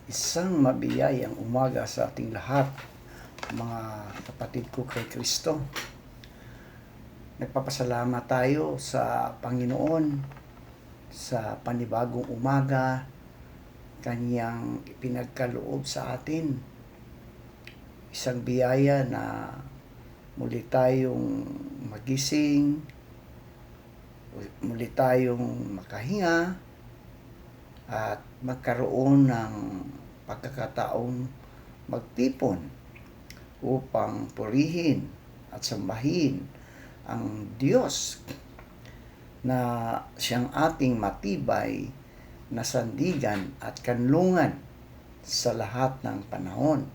Isang mabiyayang umaga sa ating lahat, mga kapatid ko kay Kristo. Nagpapasalamat tayo sa Panginoon sa panibagong umaga, Kanyang ipinagkaloob sa atin. Isang biyaya na muli tayong magising, muli tayong makahinga, at magkaroon ng pagkakataong magtipon upang purihin at sambahin ang Diyos na siyang ating matibay na sandigan at kanlungan sa lahat ng panahon.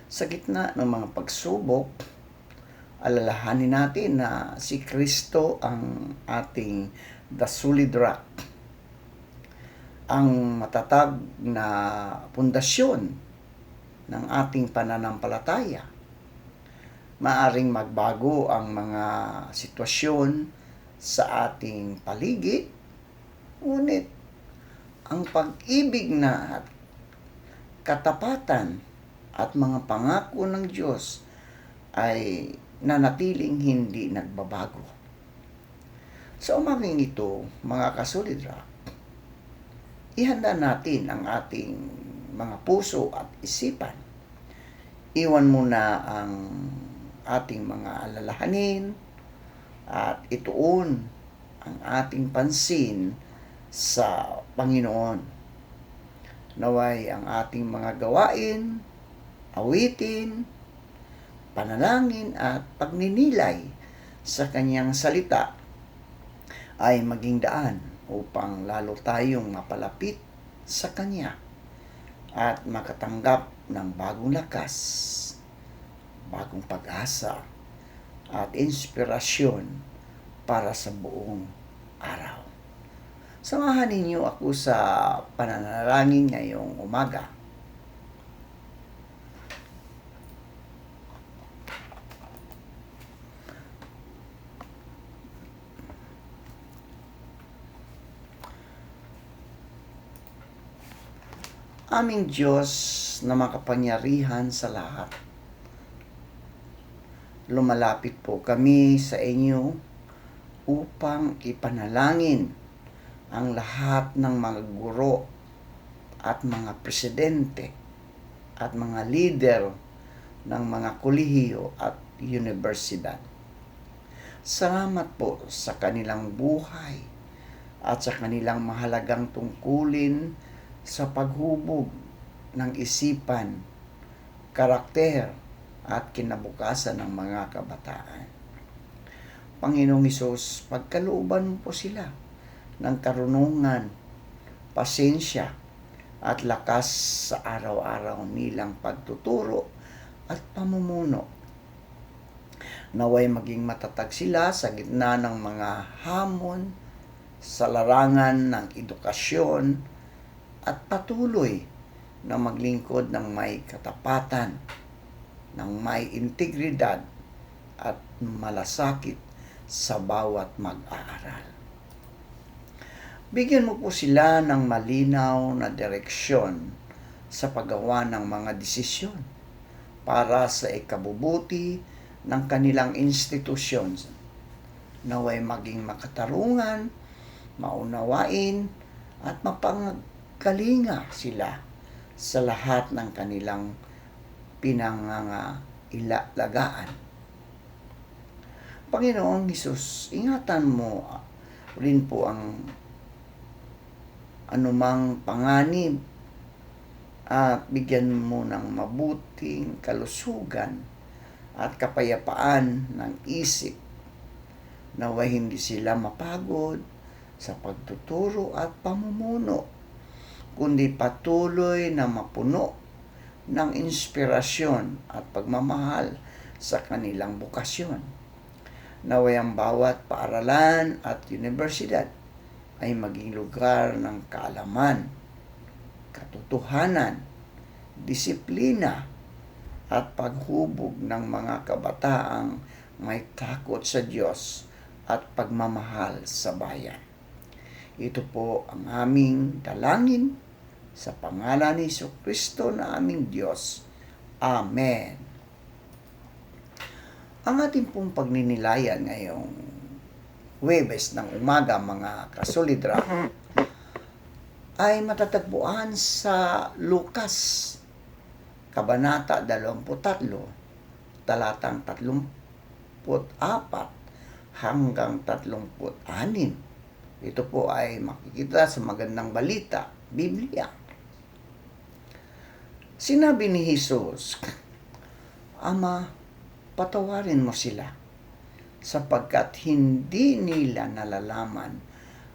Sa gitna ng mga pagsubok, alalahanin natin na si Kristo ang ating the solid rock, ang matatag na pundasyon ng ating pananampalataya. Maaring magbago ang mga sitwasyon sa ating paligid, ngunit ang pag-ibig na katapatan at mga pangako ng Diyos ay nanatiling hindi nagbabago. Sa umagang ito, mga kasolid rock, ihanda natin ang ating mga puso at isipan. Iwan muna ang ating mga alalahanin at ituon ang ating pansin sa Panginoon. Naway ang ating mga gawain, awitin, panalangin at pagninilay sa Kanyang salita ay maging daan upang lalo tayong mapalapit sa Kanya at makatanggap ng bagong lakas, bagong pag-asa at inspirasyon para sa buong araw. Samahan ninyo ako sa pananalangin ngayong umaga. Aming Diyos na makapangyarihan sa lahat, lumalapit po kami sa inyo upang ipanalangin ang lahat ng mga guro at mga presidente at mga leader ng mga kolehiyo at universidad. Salamat po sa kanilang buhay at sa kanilang mahalagang tungkulin sa paghubog ng isipan, karakter at kinabukasan ng mga kabataan. Panginoong Hesus, pagkalooban mo po sila ng karunungan, pasensya at lakas sa araw-araw nilang pagtuturo at pamumuno. Naway maging matatag sila sa gitna ng mga hamon sa larangan ng edukasyon at patuloy na maglingkod ng may katapatan, ng may integridad at malasakit sa bawat mag-aaral. Bigyan mo po sila ng malinaw na direksyon sa paggawa ng mga desisyon para sa ikabubuti ng kanilang institusyon. Naway maging makatarungan, maunawain at mapangkalinga sila sa lahat ng kanilang pinangangailangan. Panginoong Hesus, ingatan mo rin po ang anumang panganib at bigyan mo ng mabuting kalusugan at kapayapaan ng isip. Naway hindi sila mapagod sa pagtuturo at pamumuno, kundi patuloy na mapuno ng inspirasyon at pagmamahal sa kanilang bukasyon. Naway ang bawat paaralan at universidad ay maging lugar ng kaalaman, katotohanan, disiplina at paghubog ng mga kabataang may takot sa Diyos at pagmamahal sa bayan. Ito po ang aming dalangin Sa pangalan ni Jesucristo na aming Diyos. Amen. Ang ating pong pagninilayan ngayong Huwebes ng umaga, mga kasolidra, ay matatagpuan sa Lucas, Kabanata 23, talatang 34 hanggang 36. Ito po ay makikita sa Magandang Balita, Biblia. Sinabi ni Jesus, Ama, patawarin mo sila, sapagkat hindi nila nalalaman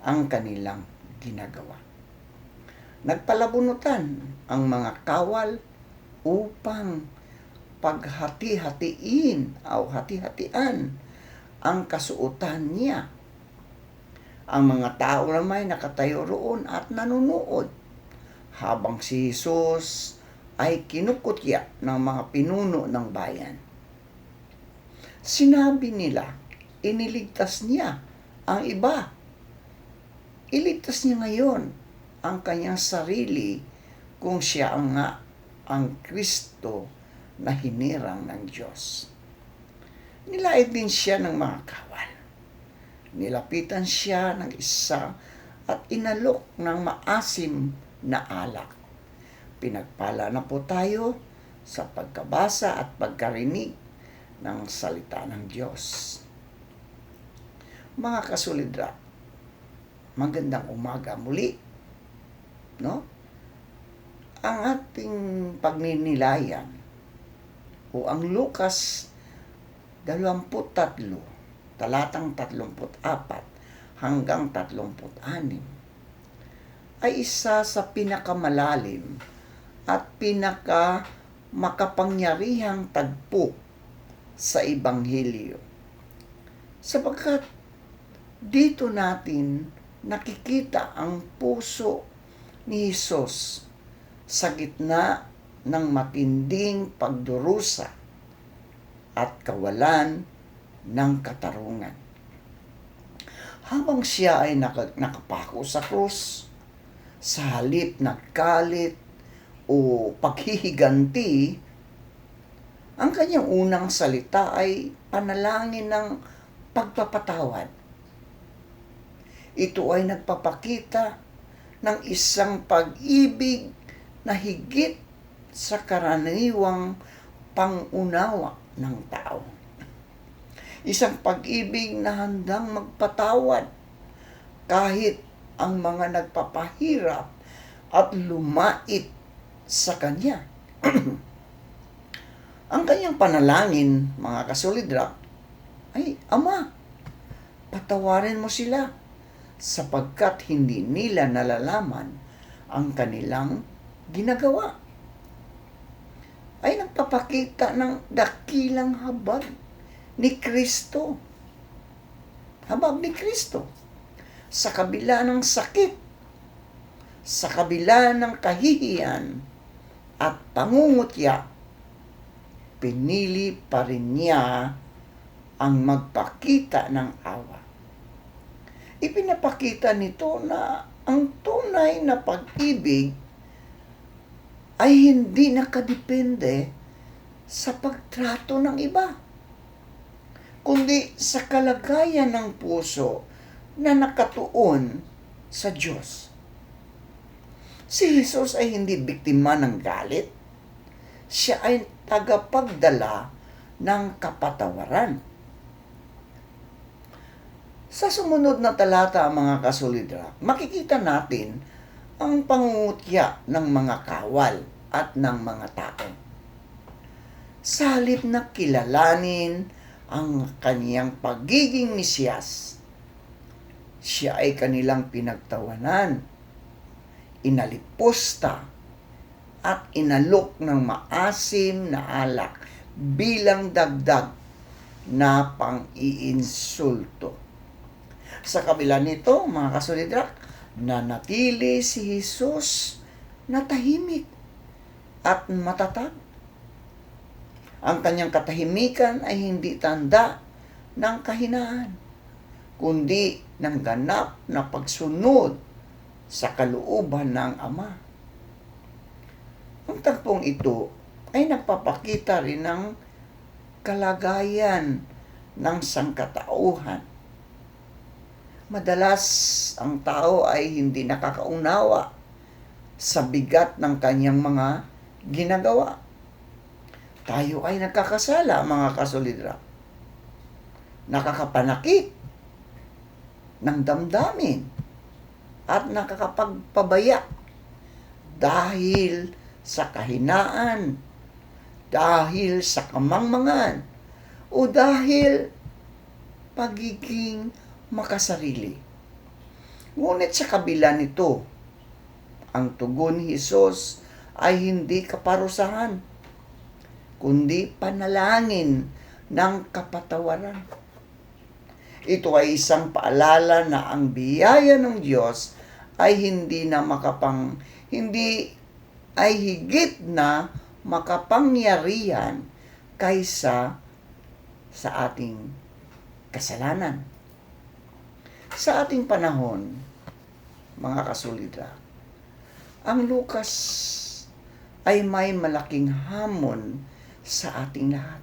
ang kanilang ginagawa. Nagpalabunutan ang mga kawal upang paghati-hatiin o hati-hatian ang kasuotan niya. Ang mga tao naman nakatayo roon at nanunood habang si Jesus ay kinukutya ng mga pinuno ng bayan. Sinabi nila, iniligtas niya ang iba. Iligtas niya ngayon ang kanyang sarili kung siya ang Kristo na hinirang ng Diyos. Nilait din siya ng mga kawal. Nilapitan siya ng isa at inalok ng maasim na alak. Pinagpala na po tayo sa pagkabasa at pagkarinig ng salita ng Diyos. Mga kasolidra, magandang umaga muli. No? Ang ating pagninilayan o ang Lucas 23, talatang 34 hanggang 36 ay isa sa pinakamalalim at makapangyarihang tagpo sa Ebanghelyo. Sapagkat dito natin nakikita ang puso ni Jesus sa gitna ng matinding pagdurusa at kawalan ng katarungan. Habang siya ay nakapako sa krus, sa halip na galit o paghihiganti, ang kanyang unang salita ay panalangin ng pagpapatawad. Ito ay nagpapakita ng isang pag-ibig na higit sa karaniwang pangunawa ng tao. Isang pag-ibig na handang magpatawad kahit ang mga nagpapahirap at lumait sa kanya. Ang kanyang panalangin, mga kasolidra, ay, Ama, patawarin mo sila sapagkat hindi nila nalalaman ang kanilang ginagawa. Ay nagpapakita ng dakilang habag ni Kristo. Habag ni Kristo. Sa kabila ng sakit, sa kabila ng kahihiyan at pangungutya, pinili pa rin niya ang magpakita ng awa. Ipinapakita nito na ang tunay na pag-ibig ay hindi nakadepende sa pagtrato ng iba, kundi sa kalagayan ng puso na nakatuon sa Diyos. Si Jesus ay hindi biktima ng galit. Siya ay tagapagdala ng kapatawaran. Sa sumunod na talata, mga kasolidra, makikita natin ang pangungutya ng mga kawal at ng mga tao. Sa halip na kilalanin ang kaniyang pagiging Mesiyas, siya ay kanilang pinagtawanan, inalipusta, at inalok ng maasim na alak bilang dagdag na pang-iinsulto. Sa kabila nito, mga kasolidra, nanatili si Jesus na tahimik at matatag. Ang kanyang katahimikan ay hindi tanda ng kahinaan, kundi ng ganap na pagsunod sa kalooban ng Ama. Ang tagpong ito ay nagpapakita rin ng kalagayan ng sangkatauhan. Madalas ang tao ay hindi nakakaunawa sa bigat ng kanyang mga ginagawa. Tayo ay nakakasala, mga kasolidra. Nakakapanakit ng damdamin at nakakapagpabaya dahil sa kahinaan, dahil sa kamangmangan, o dahil pagiging makasarili. Ngunit sa kabila nito, ang tugon ni Jesus ay hindi kaparusahan, kundi panalangin ng kapatawaran. Ito ay isang paalala na ang biyaya ng Diyos ay hindi ay higit na makapangyarihan kaysa sa ating kasalanan. Sa ating panahon, mga kasolidra, ang Lukas ay may malaking hamon sa ating lahat.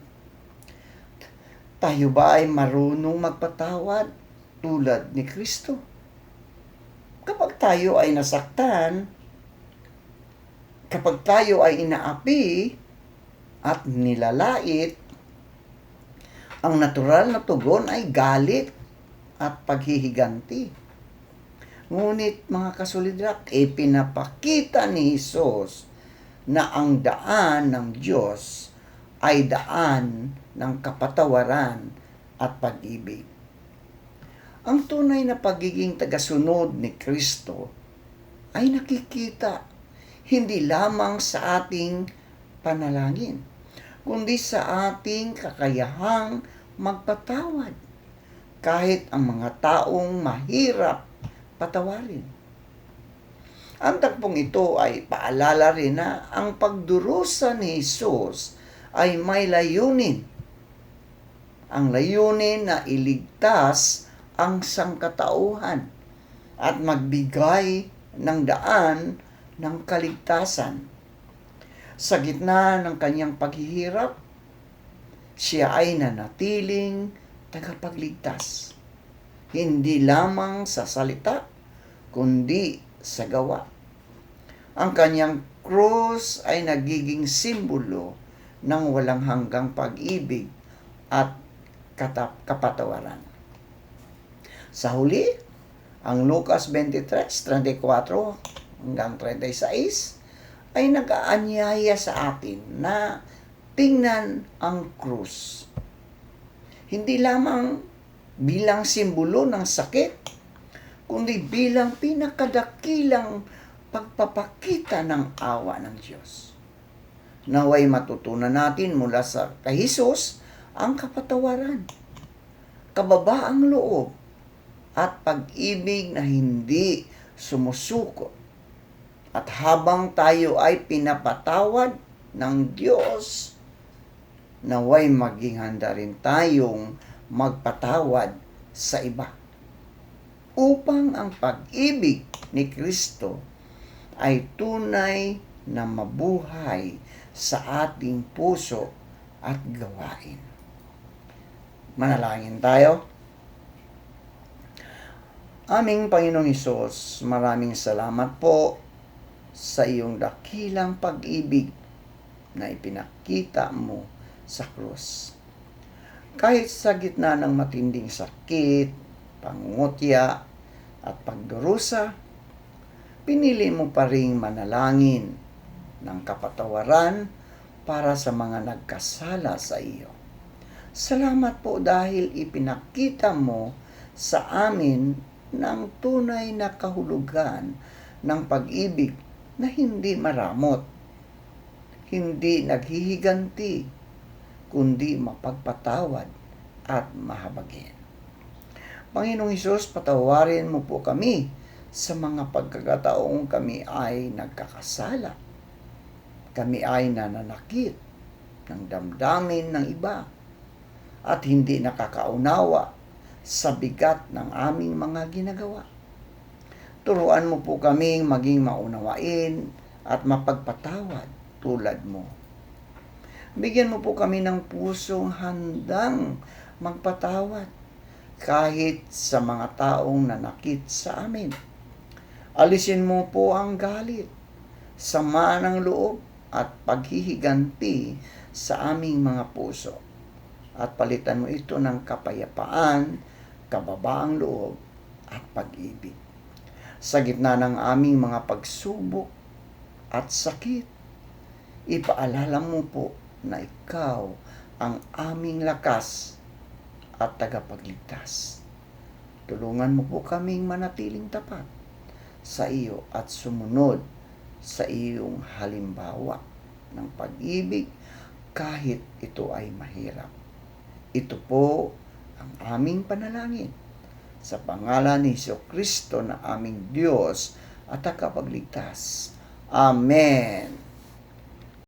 Tayo ba ay marunong magpatawad tulad ni Kristo? Kapag tayo ay nasaktan, kapag tayo ay inaapi at nilalait, ang natural na tugon ay galit at paghihiganti. Ngunit mga kasolidrak, pinapakita ni Jesus na ang daan ng Diyos ay daan ng kapatawaran at pag-ibig. Ang tunay na pagiging tagasunod ni Kristo ay nakikita hindi lamang sa ating panalangin, kundi sa ating kakayahang magpatawad kahit ang mga taong mahirap patawarin. Ang tagpong ito ay paalala rin na ang pagdurusa ni Jesus ay may layunin. Ang layunin na iligtas ang sangkatauhan at magbigay ng daan ng kaligtasan. Sa gitna ng kanyang paghihirap, siya ay nanatiling tagapagligtas. Hindi lamang sa salita, kundi sa gawa. Ang kanyang krus ay nagiging simbolo ng walang hanggang pag-ibig at kapatawaran. Sa huli, ang Lucas 23:34 hanggang 36 ay nag-aanyaya sa atin na tingnan ang krus. Hindi lamang bilang simbolo ng sakit, kundi bilang pinakadakilang pagpapakita ng awa ng Diyos. Naway matutunan natin mula sa kay Jesus ang kapatawaran, kababaang loob, at pag-ibig na hindi sumusuko. At habang tayo ay pinapatawad ng Diyos, naway maging handa rin tayong magpatawad sa iba, upang ang pag-ibig ni Kristo ay tunay na mabuhay sa ating puso at gawain. Manalangin tayo. Aming Panginoong Hesus, maraming salamat po sa iyong dakilang pag-ibig na ipinakita mo sa krus. Kahit sa gitna ng matinding sakit, pangungutya, at pagdurusa, pinili mo pa ring manalangin ng kapatawaran para sa mga nagkasala sa iyo. Salamat po dahil ipinakita mo sa amin ng tunay na kahulugan ng pag-ibig na hindi maramot, hindi naghihiganti, kundi mapagpatawad at mahabagin. Panginoong Hesus, patawarin mo po kami sa mga pagkakataong kami ay nagkakasala. Kami ay nananakit ng damdamin ng iba at hindi nakakaunawa sa bigat ng aming mga ginagawa. Turuan mo po kaming maging maunawain at mapagpatawad tulad mo. Bigyan mo po kami ng pusong handang magpatawad kahit sa mga taong nanakit sa amin. Alisin mo po ang galit, sama ng loob at paghihiganti sa aming mga puso. At palitan mo ito ng kapayapaan, kababaang loob at pag-ibig. Sa gitna ng aming mga pagsubok at sakit, ipaalala mo po na ikaw ang aming lakas at tagapagligtas. Tulungan mo po kaming manatiling tapat sa iyo at sumunod sa iyong halimbawa ng pag-ibig kahit ito ay mahirap. Ito po ang aming panalangin sa pangalan ni Jesucristo na aming Diyos at tagapagligtas. Amen.